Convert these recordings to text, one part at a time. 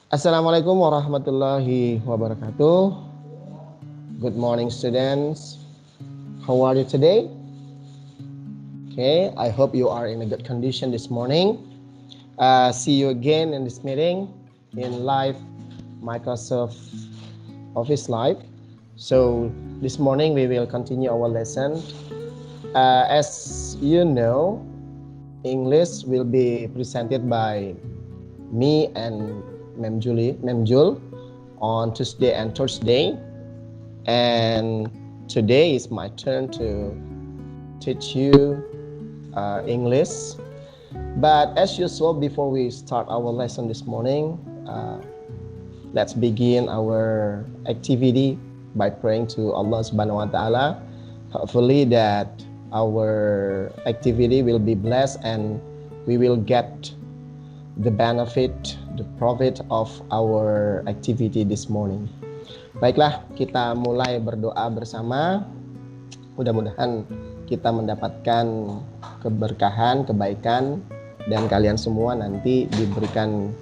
Assalamualaikum warahmatullahi wabarakatuh. Good morning, students. How are you today? Okay, I hope you are in a good condition this morning. See you again in this meeting in live Microsoft Office Live. So this morning we will continue our lesson. As you know, English will be presented by me and Mem Jul on Tuesday and Thursday, and today is my turn to teach you English. But as usual, before we start our lesson this morning, let's begin our activity by praying to Allah Subhanahu wa Ta'ala. Hopefully that our activity will be blessed and we will get the benefit, the profit of our activity this morning. Baiklah, kita mulai berdoa bersama. Mudah-mudahan kita mendapatkan keberkahan, kebaikan, dan kalian semua nanti diberikan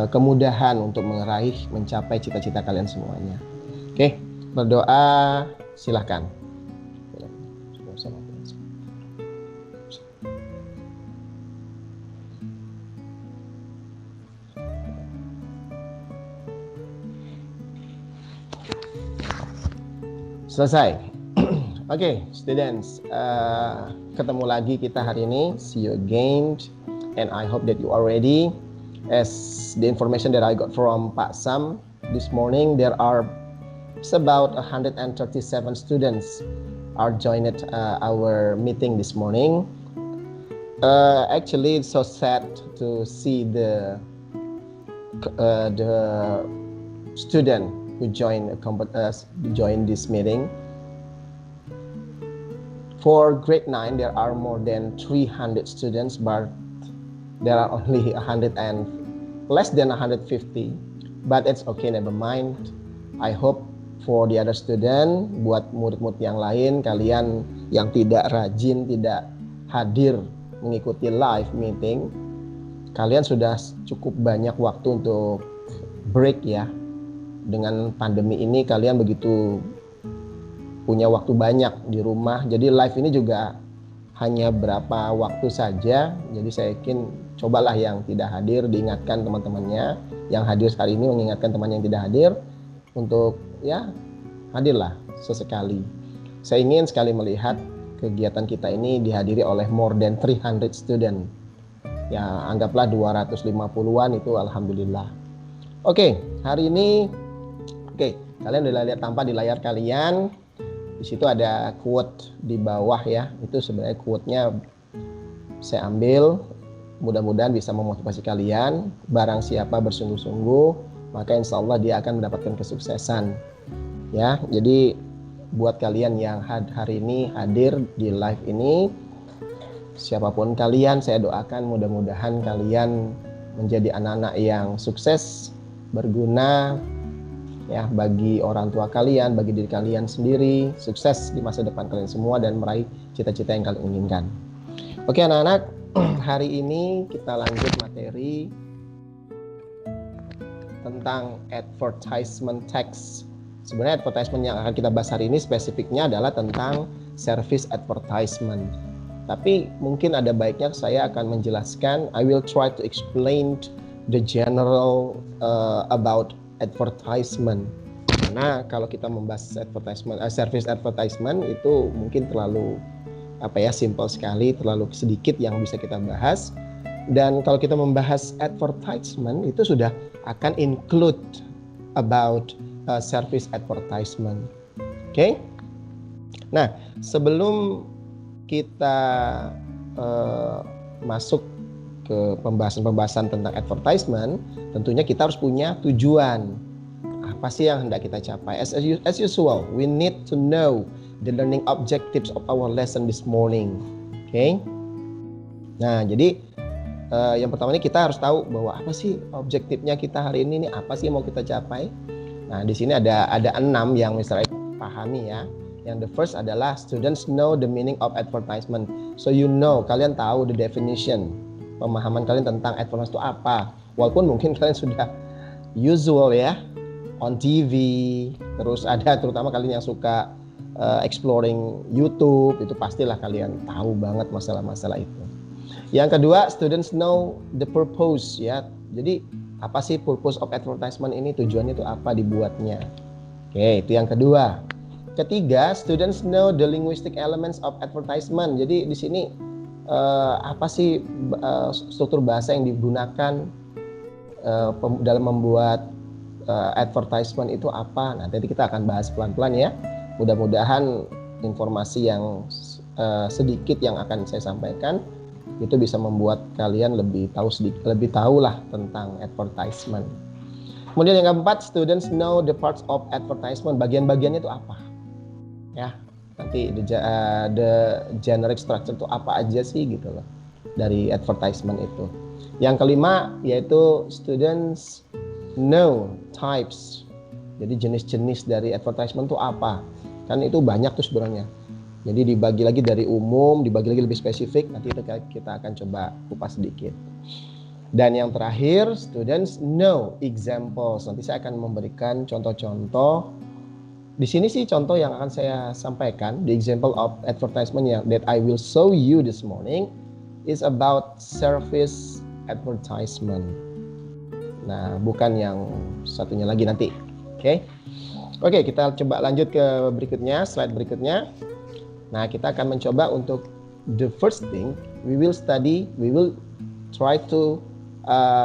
kemudahan untuk meraih, mencapai cita-cita kalian semuanya. Oke, berdoa silahkan. Selesai. Oke, students, ketemu lagi kita hari ini. See you again, and I hope that you are ready. As the information that I got from Pak Sam this morning, there are about 137 students are joined our meeting this morning. Actually, it's so sad to see the student who join this meeting. For grade 9, there are more than 300 students, but there are only less than 150. But it's okay, never mind. I hope for the other student, buat murid-murid yang lain, kalian yang tidak rajin, tidak hadir mengikuti live meeting, kalian sudah cukup banyak waktu untuk break ya. Dengan pandemi ini kalian begitu punya waktu banyak di rumah. Jadi live ini juga hanya berapa waktu saja. Jadi saya yakin cobalah yang tidak hadir diingatkan teman-temannya. Yang hadir hari ini mengingatkan teman yang tidak hadir untuk ya hadirlah sesekali. Saya ingin sekali melihat kegiatan kita ini dihadiri oleh more than 300 student. Ya anggaplah 250-an itu alhamdulillah. Oke, hari ini kalian udah lihat tampak di layar kalian. Di situ ada quote di bawah ya. Itu sebenarnya quote-nya saya ambil. Mudah-mudahan bisa memotivasi kalian. Barang siapa bersungguh-sungguh, maka insya Allah dia akan mendapatkan kesuksesan. Ya, jadi buat kalian yang hari ini hadir di live ini, siapapun kalian, saya doakan mudah-mudahan kalian menjadi anak-anak yang sukses, berguna, ya bagi orang tua kalian, bagi diri kalian sendiri, sukses di masa depan kalian semua dan meraih cita-cita yang kalian inginkan. Oke anak-anak, hari ini kita lanjut materi tentang advertisement text. Sebenarnya advertisement yang akan kita bahas hari ini spesifiknya adalah tentang service advertisement. Tapi mungkin ada baiknya saya akan menjelaskan. I will try to explain the general about advertisement. Karena kalau kita membahas service advertisement itu mungkin terlalu simple sekali, terlalu sedikit yang bisa kita bahas. Dan kalau kita membahas advertisement itu sudah akan include about service advertisement. Oke? Nah, sebelum kita masuk ke pembahasan tentang advertisement, tentunya kita harus punya tujuan. Apa sih yang hendak kita capai? As usual, we need to know the learning objectives of our lesson this morning. Okay? Nah, jadi yang pertama ini kita harus tahu bahwa apa sih objektifnya kita hari ini, apa sih yang mau kita capai. Nah, di sini ada 6 yang misalnya pahami ya. Yang the first adalah students know the meaning of advertisement. So you know, kalian tahu the definition. Pemahaman kalian tentang advertisement itu apa. Walaupun mungkin kalian sudah usual ya, on TV, terus ada terutama kalian yang suka exploring YouTube, itu pastilah kalian tahu banget masalah-masalah itu. Yang kedua, students know the purpose ya. Jadi apa sih purpose of advertisement ini? Tujuannya itu apa dibuatnya? Oke, itu yang kedua. Ketiga, students know the linguistic elements of advertisement. Jadi di sini apa sih struktur bahasa yang digunakan dalam membuat advertisement itu apa? Nanti kita akan bahas pelan-pelan ya. Mudah-mudahan informasi yang sedikit yang akan saya sampaikan itu bisa membuat kalian lebih tahu lah tentang advertisement. Kemudian yang keempat, students know the parts of advertisement. Bagian-bagiannya itu apa? Ya, nanti the generic structure itu apa aja sih gitu loh dari advertisement itu. Yang kelima yaitu students know types. Jadi jenis-jenis dari advertisement itu apa? Kan itu banyak tuh sebenarnya. Jadi dibagi lagi dari umum, dibagi lagi lebih spesifik. Nanti kita akan coba kupas sedikit. Dan yang terakhir, students know examples. Nanti saya akan memberikan contoh-contoh. Di sini sih contoh yang akan saya sampaikan. The example of advertisement that I will show you this morning is about service advertisement. Nah, bukan yang satunya lagi nanti. Oke, kita coba lanjut ke berikutnya, slide berikutnya. Nah, kita akan mencoba untuk the first thing, we will try to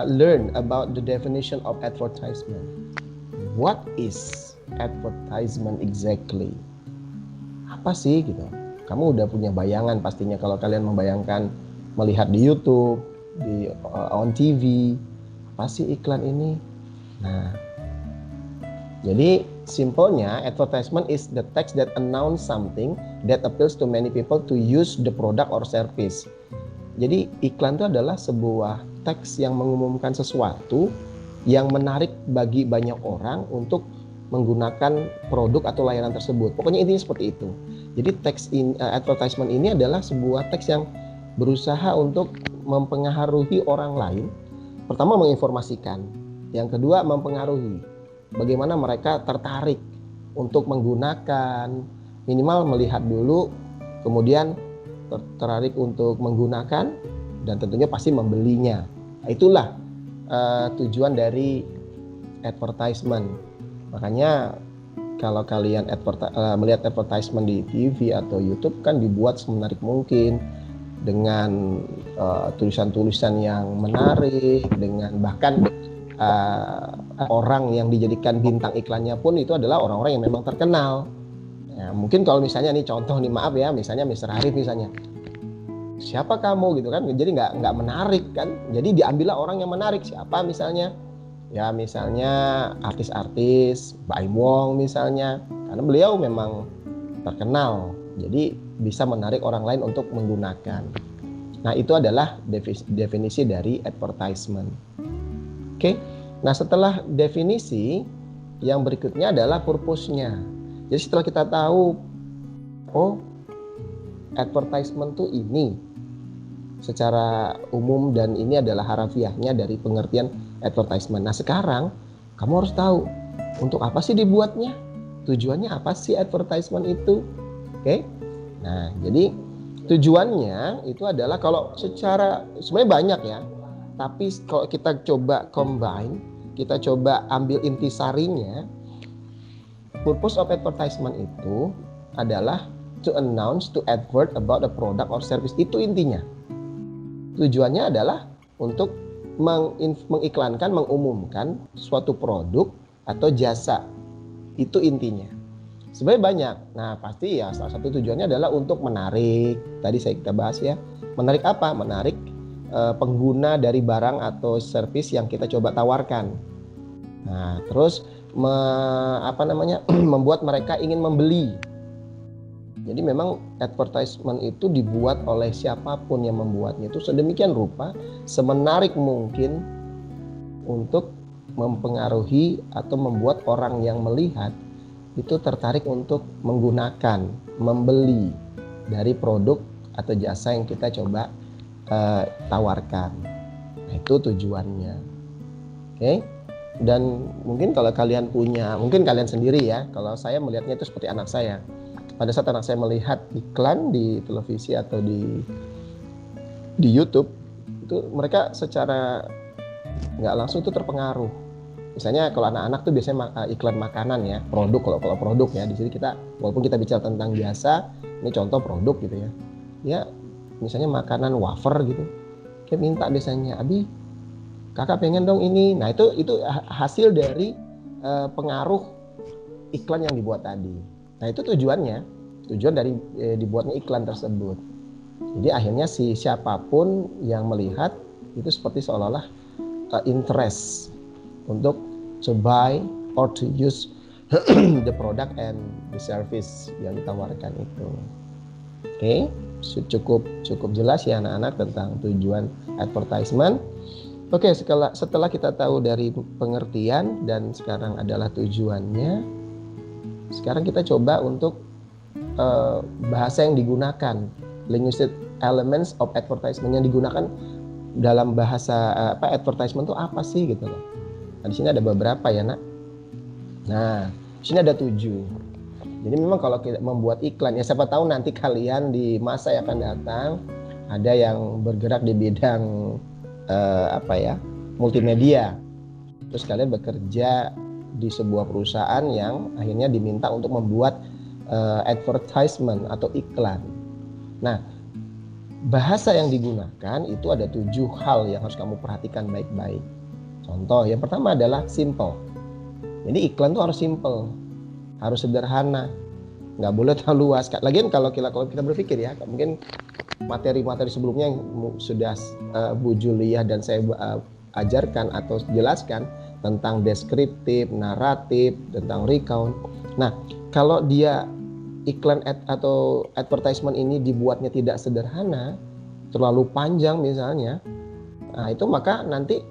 learn about the definition of advertisement. What is advertisement exactly? Apa sih gitu? Kamu udah punya bayangan pastinya kalau kalian membayangkan melihat di YouTube, on TV, apa sih iklan ini? Nah, jadi simpelnya advertisement is the text that announce something that appeals to many people to use the product or service. Jadi iklan itu adalah sebuah teks yang mengumumkan sesuatu yang menarik bagi banyak orang untuk menggunakan produk atau layanan tersebut. Pokoknya intinya seperti itu. Jadi teks advertisement ini adalah sebuah teks yang berusaha untuk mempengaruhi orang lain. Pertama menginformasikan, yang kedua mempengaruhi. Bagaimana mereka tertarik untuk menggunakan, minimal melihat dulu, kemudian tertarik untuk menggunakan, dan tentunya pasti membelinya. Itulah tujuan dari advertisement. Makanya kalau kalian melihat advertisement di TV atau YouTube kan dibuat semenarik mungkin, dengan tulisan-tulisan yang menarik, dengan bahkan orang yang dijadikan bintang iklannya pun itu adalah orang-orang yang memang terkenal. Ya, mungkin kalau misalnya nih contoh nih, maaf ya, misalnya Mr. Arif misalnya, siapa kamu gitu kan, jadi nggak menarik kan, jadi diambillah orang yang menarik. Siapa misalnya? Ya misalnya artis-artis, Baim Wong misalnya, karena beliau memang terkenal, jadi bisa menarik orang lain untuk menggunakan. Nah itu adalah definisi dari advertisement. Oke, nah setelah definisi, yang berikutnya adalah purpose-nya. Jadi setelah kita tahu, oh advertisement tuh ini secara umum dan ini adalah harafiahnya dari pengertian advertisement. Nah sekarang kamu harus tahu untuk apa sih dibuatnya, tujuannya apa sih advertisement itu. Oke, nah jadi tujuannya itu adalah kalau secara sebenarnya banyak ya. Tapi kalau kita coba combine, kita coba ambil intisarinya, purpose of advertisement itu adalah to announce, to advert about a product or service. Itu intinya. Tujuannya adalah untuk mengiklankan, mengumumkan suatu produk atau jasa. Itu intinya. Sebenarnya banyak. Nah pasti ya salah satu tujuannya adalah untuk menarik. Tadi kita bahas ya. Menarik apa? Menarik pengguna dari barang atau servis yang kita coba tawarkan. Nah, terus membuat mereka ingin membeli. Jadi memang advertisement itu dibuat oleh siapapun yang membuatnya itu sedemikian rupa, semenarik mungkin untuk mempengaruhi atau membuat orang yang melihat itu tertarik untuk menggunakan, membeli dari produk atau jasa yang kita coba tawarkan. Nah, itu tujuannya. Oke. Dan mungkin kalau kalian punya, mungkin kalian sendiri ya, kalau saya melihatnya itu seperti anak saya. Pada saat anak saya melihat iklan di televisi atau di YouTube, itu mereka secara nggak langsung itu terpengaruh. Misalnya kalau anak-anak tuh biasanya iklan makanan ya, produk, kalau produk ya, di sini kita walaupun kita bicara tentang jasa, ini contoh produk gitu ya. Ya misalnya makanan wafer gitu, kayak minta biasanya, Abi, kakak pengen dong ini. Nah itu hasil dari pengaruh iklan yang dibuat tadi. Nah itu tujuan dari dibuatnya iklan tersebut. Jadi akhirnya siapapun yang melihat itu seperti seolah-olah interest untuk to buy or to use the product and the service yang ditawarkan itu. Oke, cukup jelas ya anak-anak tentang tujuan advertisement. Oke, setelah kita tahu dari pengertian dan sekarang adalah tujuannya, sekarang kita coba untuk bahasa yang digunakan, linguistic elements of advertisement yang digunakan dalam bahasa advertisement itu apa sih gitu loh. Nah, di sini ada beberapa ya nak. Nah, di sini ada 7. Jadi memang kalau kita membuat iklan ya siapa tahu nanti kalian di masa yang akan datang ada yang bergerak di bidang multimedia. Terus kalian bekerja di sebuah perusahaan yang akhirnya diminta untuk membuat advertisement atau iklan. Nah, bahasa yang digunakan itu ada 7 hal yang harus kamu perhatikan baik-baik. Contoh, yang pertama adalah simple. Jadi iklan itu harus simple, harus sederhana, nggak boleh terlalu luas. Lagian kalau kita berpikir ya, mungkin materi-materi sebelumnya yang sudah Bu Julia dan saya ajarkan atau jelaskan tentang deskriptif, naratif, tentang recount. Nah, kalau dia iklan atau advertisement ini dibuatnya tidak sederhana, terlalu panjang misalnya, nah itu maka nanti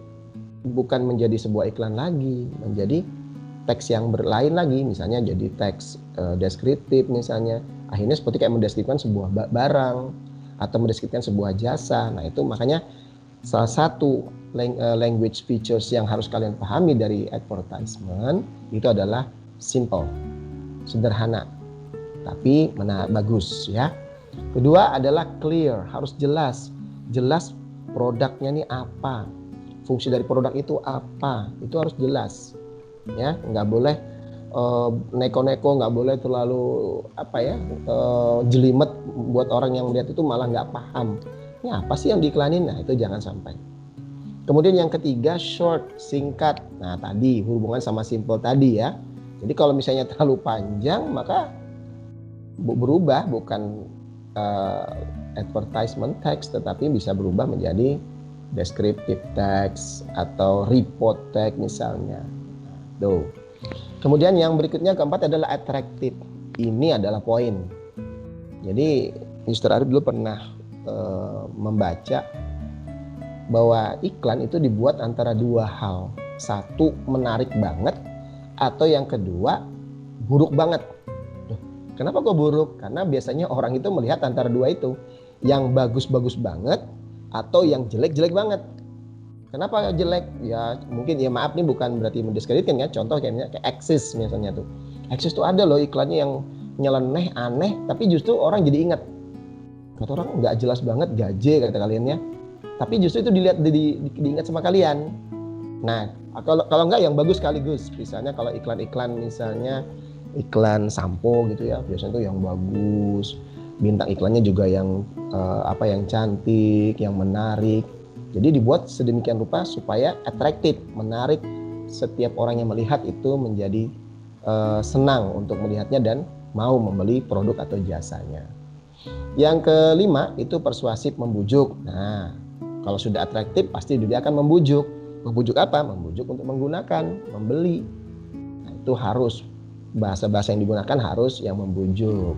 bukan menjadi sebuah iklan lagi, menjadi teks yang berlain lagi, misalnya jadi teks deskriptif misalnya, akhirnya seperti kayak mendeskripsikan sebuah barang atau mendeskripsikan sebuah jasa. Nah itu makanya salah satu language features yang harus kalian pahami dari advertisement itu adalah simple, sederhana, tapi bagus ya. Kedua adalah clear, harus jelas produknya ini apa, fungsi dari produk itu apa, itu harus jelas ya. Nggak boleh neko-neko, nggak boleh terlalu jelimet buat orang yang melihat itu malah nggak paham ini apa sih yang diiklanin. Nah itu jangan sampai. Kemudian yang ketiga short, singkat. Nah tadi hubungan sama simple tadi ya. Jadi kalau misalnya terlalu panjang maka berubah, bukan advertisement text tetapi bisa berubah menjadi descriptive text atau report text misalnya. Tuh. Kemudian yang berikutnya keempat adalah attractive. Ini adalah poin. Jadi Mr. Arif dulu pernah membaca bahwa iklan itu dibuat antara 2 hal. Satu menarik banget, atau yang kedua buruk banget. Kenapa kok buruk? Karena biasanya orang itu melihat antara 2 itu, yang bagus-bagus banget atau yang jelek-jelek banget. Kenapa jelek? Ya mungkin ya maaf nih bukan berarti mendiskreditkan ya. Contoh kayak Axis misalnya tuh. Axis tuh ada loh iklannya yang nyeleneh, aneh, tapi justru orang jadi ingat. Kata orang nggak jelas banget, gaje kata kaliannya. Tapi justru itu diingat sama kalian. Nah kalau nggak yang bagus sekaligus. Misalnya kalau iklan-iklan misalnya iklan sampo gitu ya, biasanya tuh yang bagus. Bintang iklannya juga yang yang cantik, yang menarik. Jadi dibuat sedemikian rupa supaya atraktif, menarik, setiap orang yang melihat itu menjadi senang untuk melihatnya dan mau membeli produk atau jasanya. Yang kelima itu persuasif, membujuk. Nah, kalau sudah atraktif pasti dia akan membujuk. Membujuk apa? Membujuk untuk menggunakan, membeli. Nah, itu harus bahasa-bahasa yang digunakan harus yang membujuk.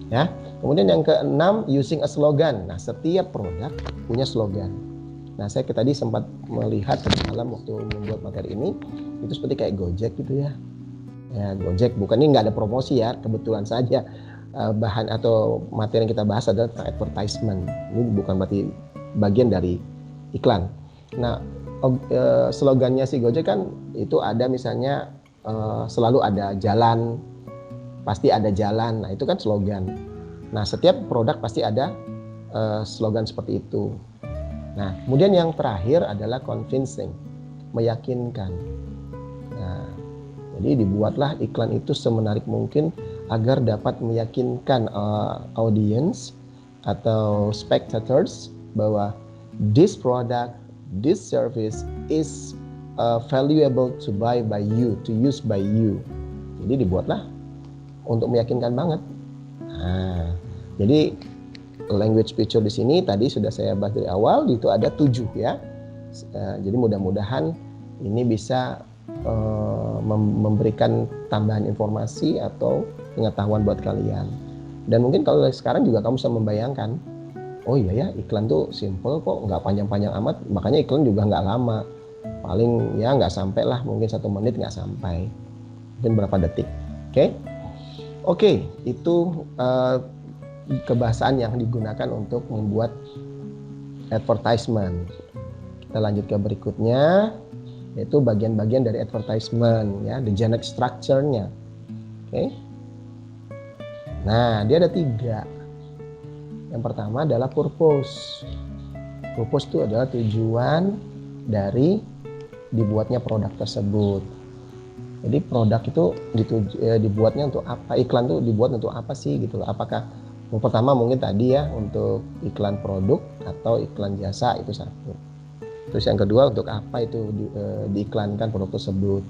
Ya. Kemudian yang keenam, using a slogan. Nah, setiap produk punya slogan. Nah, saya tadi sempat melihat malam waktu membuat materi ini, itu seperti kayak Gojek gitu ya. Ya, Gojek, bukan ini nggak ada promosi ya, kebetulan saja bahan atau materi yang kita bahas adalah advertisement. Ini bukan berarti bagian dari iklan. Nah, slogannya si Gojek kan itu ada misalnya selalu ada jalan, pasti ada jalan. Nah, itu kan slogan. Nah, setiap produk pasti ada slogan seperti itu. Nah, kemudian yang terakhir adalah convincing, meyakinkan. Nah, jadi dibuatlah iklan itu semenarik mungkin agar dapat meyakinkan audience atau spectators bahwa this product, this service is valuable to buy by you, to use by you. Jadi dibuatlah untuk meyakinkan banget. Nah, jadi language picture di sini tadi sudah saya bahas dari awal, itu ada 7 ya. Jadi mudah-mudahan ini bisa memberikan tambahan informasi atau pengetahuan buat kalian. Dan mungkin kalau sekarang juga kamu bisa membayangkan, oh iya ya, iklan tuh simple kok, nggak panjang-panjang amat, makanya iklan juga nggak lama, paling ya nggak sampai lah, mungkin 1 menit nggak sampai, mungkin berapa detik. Oke, itu kebahasaan yang digunakan untuk membuat advertisement. Kita lanjut ke berikutnya, yaitu bagian-bagian dari advertisement ya, the generic structure-nya. Oke. Nah, dia ada 3. Yang pertama adalah purpose. Purpose itu adalah tujuan dari dibuatnya produk tersebut. Jadi produk itu dibuatnya untuk apa? Iklan itu dibuat untuk apa sih gitu loh. Apakah yang pertama mungkin tadi ya untuk iklan produk atau iklan jasa, itu satu. Terus yang kedua untuk apa itu diiklankan produk tersebut.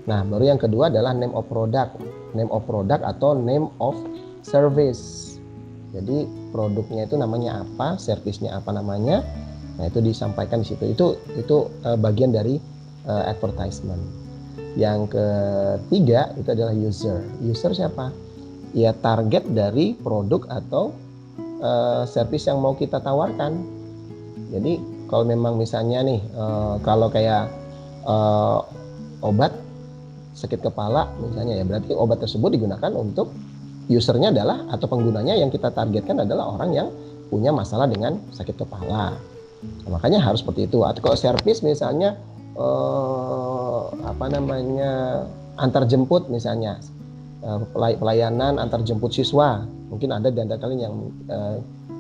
Nah, baru yang kedua adalah name of product. Name of product atau name of service. Jadi produknya itu namanya apa, servisnya apa namanya. Nah, itu disampaikan di situ. Itu bagian dari advertisement. Yang ketiga itu adalah user. User siapa? Ya target dari produk atau servis yang mau kita tawarkan. Jadi kalau memang misalnya nih kalau kayak obat sakit kepala misalnya, ya berarti obat tersebut digunakan untuk usernya adalah atau penggunanya yang kita targetkan adalah orang yang punya masalah dengan sakit kepala. Nah, makanya harus seperti itu. Atau kalau servis misalnya antar jemput misalnya, pelayanan antar jemput siswa, mungkin ada di antara kalian yang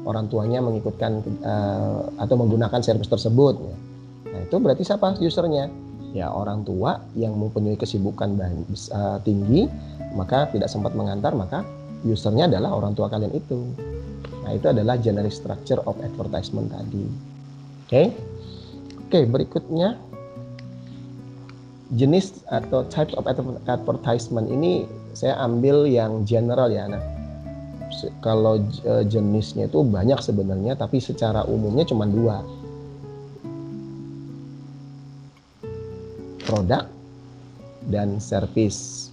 orang tuanya mengikutkan atau menggunakan servis tersebut. Nah, itu berarti siapa usernya? Ya orang tua yang mempunyai kesibukan tinggi, maka tidak sempat mengantar, maka usernya adalah orang tua kalian itu. Nah, itu adalah generic structure of advertisement tadi. Oke, berikutnya jenis atau types of advertisement ini saya ambil yang general ya. Nah, kalau jenisnya itu banyak sebenarnya, tapi secara umumnya cuma 2. Produk dan service.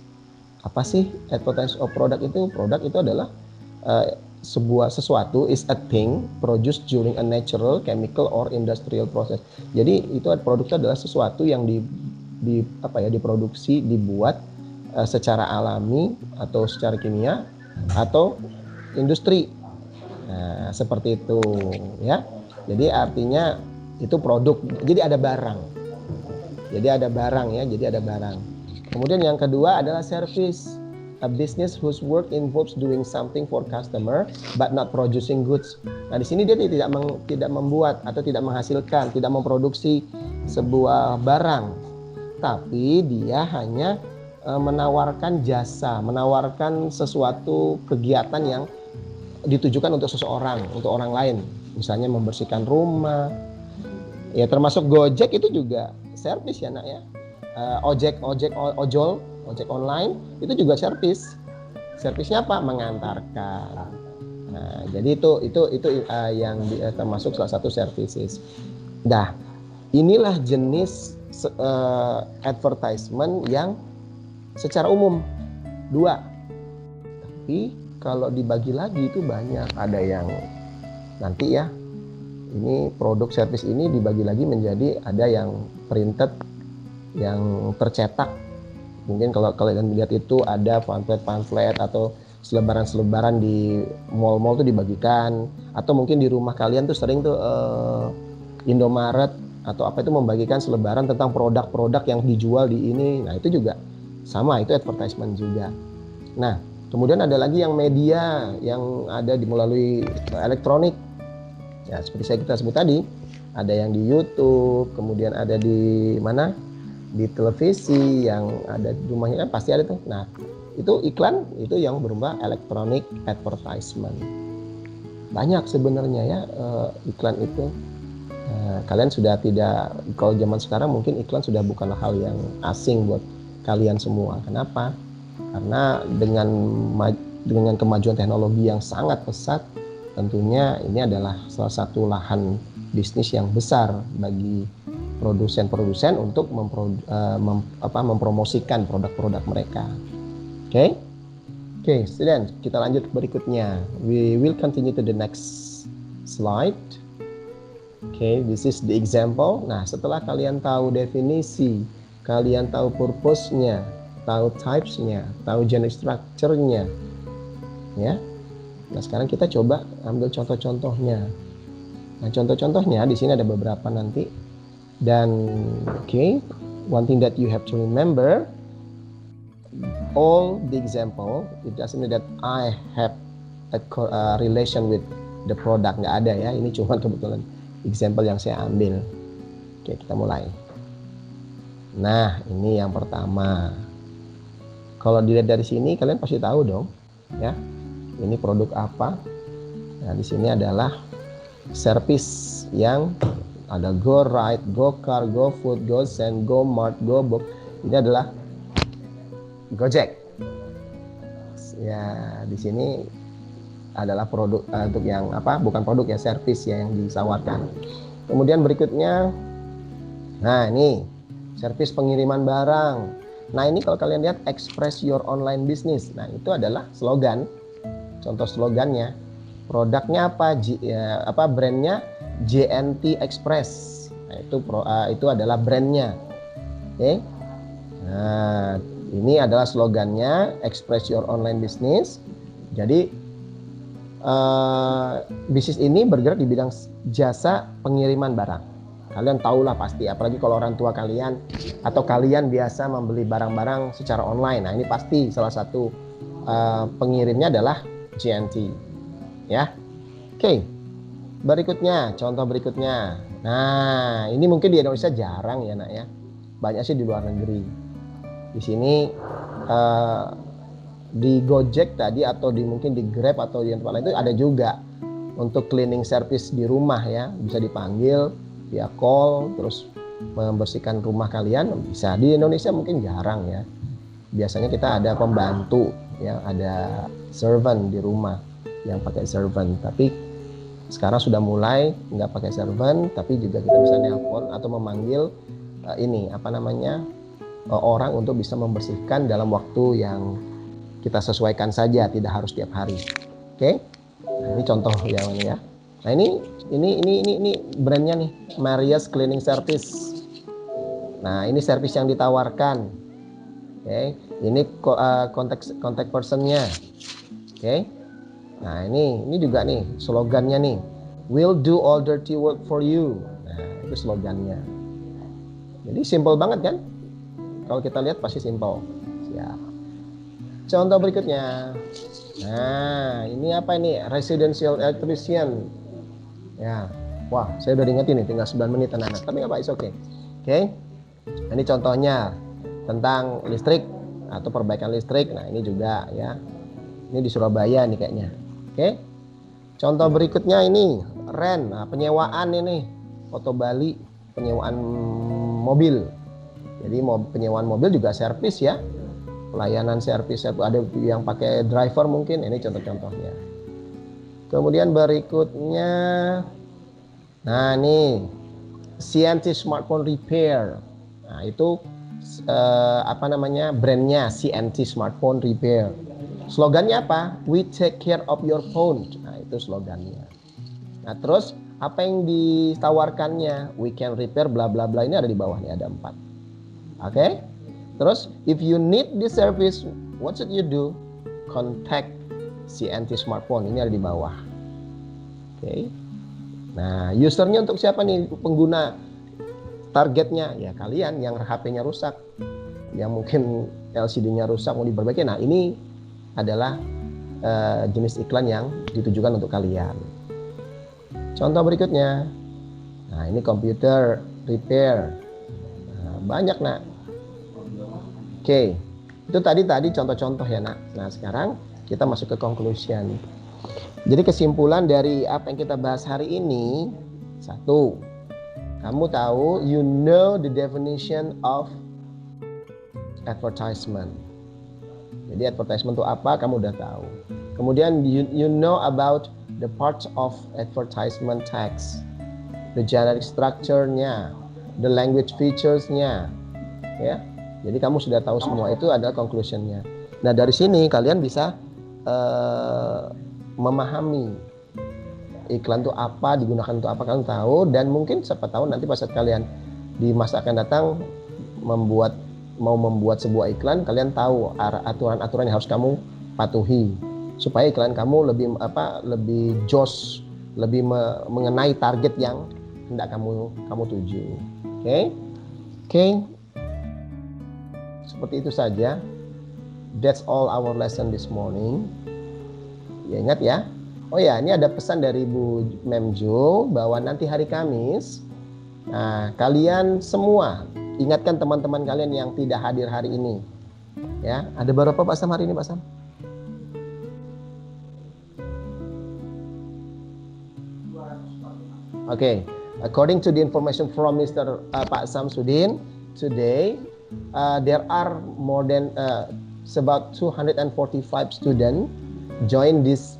Apa sih advertisement of product itu? Produk itu adalah sesuatu, is a thing produced during a natural, chemical or industrial process. Jadi itu produk itu adalah sesuatu yang diproduksi, dibuat secara alami atau secara kimia atau industri. Nah, seperti itu ya. Jadi artinya itu produk. Jadi ada barang. Jadi ada barang. Kemudian yang kedua adalah service. A business whose work involves doing something for customer but not producing goods. Nah, di sini dia tidak membuat atau tidak menghasilkan, tidak memproduksi sebuah barang, tapi dia hanya menawarkan jasa, menawarkan sesuatu kegiatan yang ditujukan untuk seseorang, untuk orang lain. Misalnya membersihkan rumah. Ya termasuk Gojek itu juga servis ya nak ya. Ojol online itu juga servis. Servisnya apa? Mengantarkan. Nah, jadi itu yang termasuk salah satu services. Nah, inilah jenis advertisement yang secara umum 2. Tapi kalau dibagi lagi itu banyak. Ada yang nanti ya, ini produk servis ini dibagi lagi menjadi ada yang printed, yang tercetak. Mungkin kalau kalian lihat itu ada pamflet atau selebaran di mall-mall tuh dibagikan, atau mungkin di rumah kalian tuh sering tuh Indomaret atau apa itu membagikan selebaran tentang produk-produk yang dijual di ini. Nah, itu juga sama, itu advertisement juga. Nah, kemudian ada lagi yang media yang ada melalui elektronik. Ya, seperti kita sebut tadi, ada yang di YouTube, kemudian ada di mana? Di televisi, yang ada di rumahnya kan pasti ada tuh. Nah, itu iklan itu yang berupa electronic advertisement. Banyak sebenarnya ya iklan itu. Kalian sudah tidak, kalau zaman sekarang mungkin iklan sudah bukan hal yang asing buat kalian semua. Kenapa? Karena dengan kemajuan teknologi yang sangat pesat, tentunya ini adalah salah satu lahan bisnis yang besar bagi produsen-produsen untuk mempromosikan produk-produk mereka. Oke, student, kita lanjut berikutnya. We will continue to the next slide. This is the example. Nah, setelah kalian tahu definisi, kalian tahu purpose-nya, tahu types-nya, tahu jenis structure-nya, ya. Nah, sekarang kita coba ambil contoh-contohnya. Nah, contoh-contohnya di sini ada beberapa nanti. Dan one thing that you have to remember, all the example, it doesn't mean that I have a relation with the product, nggak ada ya. Ini cuma kebetulan example yang saya ambil. Kita mulai. Nah, ini yang pertama. Kalau dilihat dari sini, kalian pasti tahu dong, ya. Ini produk apa? Nah, di sini adalah service yang ada Go Ride, Go Car, Go Food, Go Send, Go Mart, Go Book. Ini adalah Gojek. Ya, di sini adalah produk untuk yang apa? Bukan produk ya, service ya yang ditawarkan. Kemudian berikutnya, nah ini service pengiriman barang. Nah ini kalau kalian lihat express your online business. Nah itu adalah slogan. Contoh slogannya. Produknya apa? Brandnya JNT Express. Nah itu adalah brandnya. Oke. Nah ini adalah slogannya express your online business. Jadi bisnis ini bergerak di bidang jasa pengiriman barang. Kalian tahulah pasti, apalagi kalau orang tua kalian atau kalian biasa membeli barang-barang secara online. Nah ini pasti salah satu pengirimnya adalah JNT, ya. Oke. Berikutnya, contoh berikutnya. Nah ini mungkin di Indonesia jarang ya nak ya. Banyak sih di luar negeri. Di sini di Gojek tadi atau mungkin di Grab atau di tempat lain itu ada juga untuk cleaning service di rumah ya, bisa dipanggil via call terus membersihkan rumah kalian bisa. Di Indonesia mungkin jarang ya, biasanya kita ada pembantu ya, ada servant di rumah yang pakai servant, tapi sekarang sudah mulai nggak pakai servant, tapi juga kita bisa nelpon atau memanggil orang untuk bisa membersihkan dalam waktu yang kita sesuaikan saja, tidak harus tiap hari. Oke. Nah, ini contoh yang ini ya. Nah, ini brandnya nih, Maria's Cleaning Service. Nah, ini service yang ditawarkan. Oke. Ini contact personnya. Oke. Nah, ini juga nih slogannya nih. We'll do all dirty work for you. Nah, itu slogannya. Jadi simple banget kan? Kalau kita lihat pasti simple. Siap. Contoh berikutnya. Nah, ini apa ini? Residential electrician. Ya. Wah, saya udah diingetin nih, tinggal 9 menit anak-anak. Tapi nggak apa, it's okay. Oke. Nah, ini contohnya tentang listrik atau perbaikan listrik. Nah, ini juga ya. Ini di Surabaya nih kayaknya. Oke. Contoh berikutnya ini rent, nah, penyewaan ini. Foto Bali, penyewaan mobil. Jadi penyewaan mobil juga servis ya. Pelayanan servis, ada yang pakai driver mungkin, ini contoh-contohnya. Kemudian berikutnya, nah ini CNT Smartphone Repair. Nah itu brandnya CNT Smartphone Repair. Slogannya apa? We take care of your phone. Nah itu slogannya. Nah terus apa yang ditawarkannya? We can repair bla bla bla, ini ada di bawah nih, ada 4. Oke. Terus, if you need this service, what should you do? Contact CNT Smartphone. Ini ada di bawah. Oke. Nah, usernya untuk siapa nih? Pengguna targetnya ya kalian yang HP-nya rusak, yang mungkin LCD-nya rusak mau diperbaiki. Nah, ini adalah jenis iklan yang ditujukan untuk kalian. Contoh berikutnya, nah ini komputer repair, nah, banyak nak. Oke, itu tadi contoh-contoh ya nak. Nah sekarang kita masuk ke conclusion. Jadi kesimpulan dari apa yang kita bahas hari ini, satu, kamu tahu, you know the definition of advertisement. Jadi advertisement itu apa, kamu udah tahu. Kemudian you know about the parts of advertisement text, the generic structure-nya, the language features-nya, ya. Jadi kamu sudah tahu semua, itu adalah conclusion-nya. Nah dari sini kalian bisa memahami iklan itu apa, digunakan untuk apa, kalian tahu. Dan mungkin siapa tahu nanti pas saat kalian di masa akan datang mau membuat sebuah iklan, kalian tahu aturan-aturan yang harus kamu patuhi supaya iklan kamu lebih jos, lebih mengenai target yang hendak kamu tuju. Oke. Seperti itu saja. That's all our lesson this morning. Ya ingat ya. Oh ya, ini ada pesan dari Bu Memjo bahwa nanti hari Kamis, nah kalian semua ingatkan teman-teman kalian yang tidak hadir hari ini. Ya, ada berapa Pak Sam hari ini Pak Sam? Okay, according to the information from Mr. Pak Samsudin, today there are more than about 245 students join this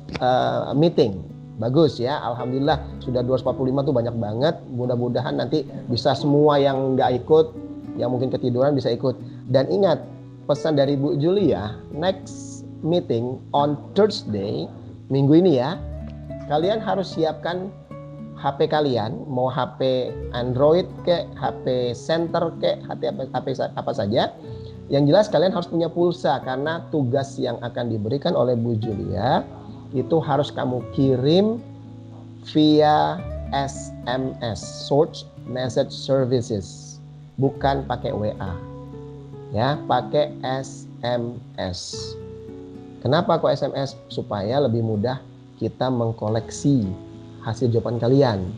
meeting. Bagus ya, alhamdulillah sudah 245 tuh banyak banget. Mudah-mudahan nanti bisa semua yang nggak ikut, yang mungkin ketiduran bisa ikut. Dan ingat pesan dari Bu Julia, next meeting on Thursday, minggu ini ya, kalian harus siapkan HP kalian, mau HP Android kek, HP Center kek, HP apa saja. Yang jelas kalian harus punya pulsa, karena tugas yang akan diberikan oleh Bu Julia itu harus kamu kirim via SMS, Short Message Services, bukan pakai WA. Ya, pakai SMS. Kenapa kok SMS? Supaya lebih mudah kita mengkoleksi hasil jawaban kalian.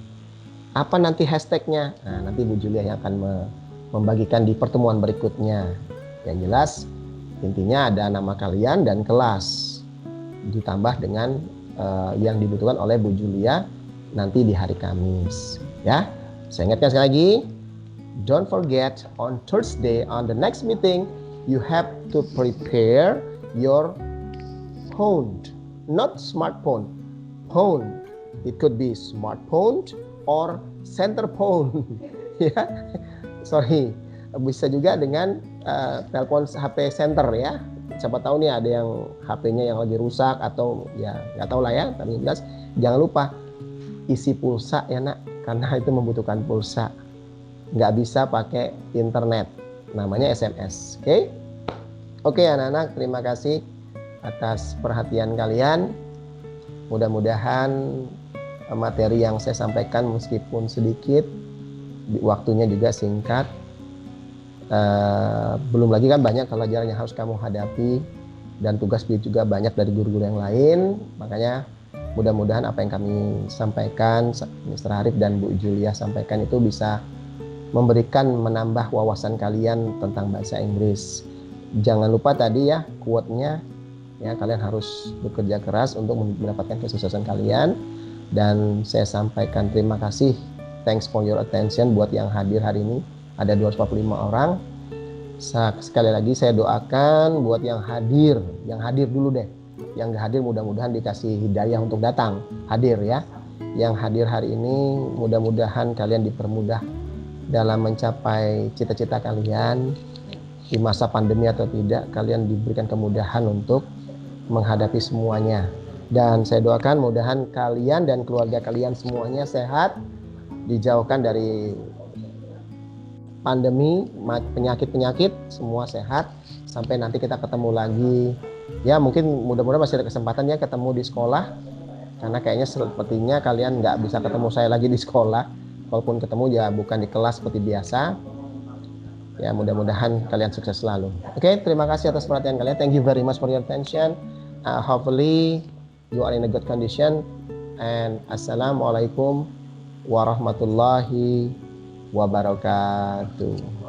Apa nanti hashtagnya? Nah, nanti Bu Julia yang akan membagikan di pertemuan berikutnya. Yang jelas intinya ada nama kalian dan kelas, ditambah dengan yang dibutuhkan oleh Bu Julia nanti di hari Kamis. Ya, saya ingatkan sekali lagi, don't forget on Thursday on the next meeting you have to prepare your phone, not smartphone, phone. It could be smartphone or center phone. Ya, sorry, bisa juga dengan telepon HP center ya. Siapa tahu nih ada yang HP-nya yang lagi rusak atau ya nggak tahu lah ya. Tapi jelas jangan lupa isi pulsa ya nak, karena itu membutuhkan pulsa. Nggak bisa pakai internet, namanya SMS. Oke anak-anak, terima kasih atas perhatian kalian. Mudah-mudahan materi yang saya sampaikan meskipun sedikit, waktunya juga singkat. Belum lagi kan banyak pelajaran yang harus kamu hadapi, dan tugas juga banyak dari guru-guru yang lain. Makanya mudah-mudahan apa yang kami sampaikan, Mr. Arif dan Bu Julia sampaikan itu bisa menambah wawasan kalian tentang bahasa Inggris. Jangan lupa tadi ya quote-nya ya, kalian harus bekerja keras untuk mendapatkan kesuksesan kalian. Dan saya sampaikan terima kasih, thanks for your attention buat yang hadir hari ini. Ada 245 orang. Sekali lagi saya doakan buat yang hadir dulu deh. Yang gak hadir mudah-mudahan dikasih hidayah untuk datang, hadir ya. Yang hadir hari ini mudah-mudahan kalian dipermudah dalam mencapai cita-cita kalian. Di masa pandemi atau tidak, kalian diberikan kemudahan untuk menghadapi semuanya. Dan saya doakan mudahan kalian dan keluarga kalian semuanya sehat, dijauhkan dari pandemi, penyakit-penyakit, semua sehat. Sampai nanti kita ketemu lagi. Ya mungkin mudah-mudahan masih ada kesempatan ya ketemu di sekolah. Karena kayaknya sepertinya kalian nggak bisa ketemu saya lagi di sekolah. Kalaupun ketemu ya bukan di kelas seperti biasa. Ya, mudah-mudahan kalian sukses selalu. Oke, terima kasih atas perhatian kalian. Thank you very much for your attention. Hopefully you are in a good condition. And assalamualaikum warahmatullahi wabarakatuh.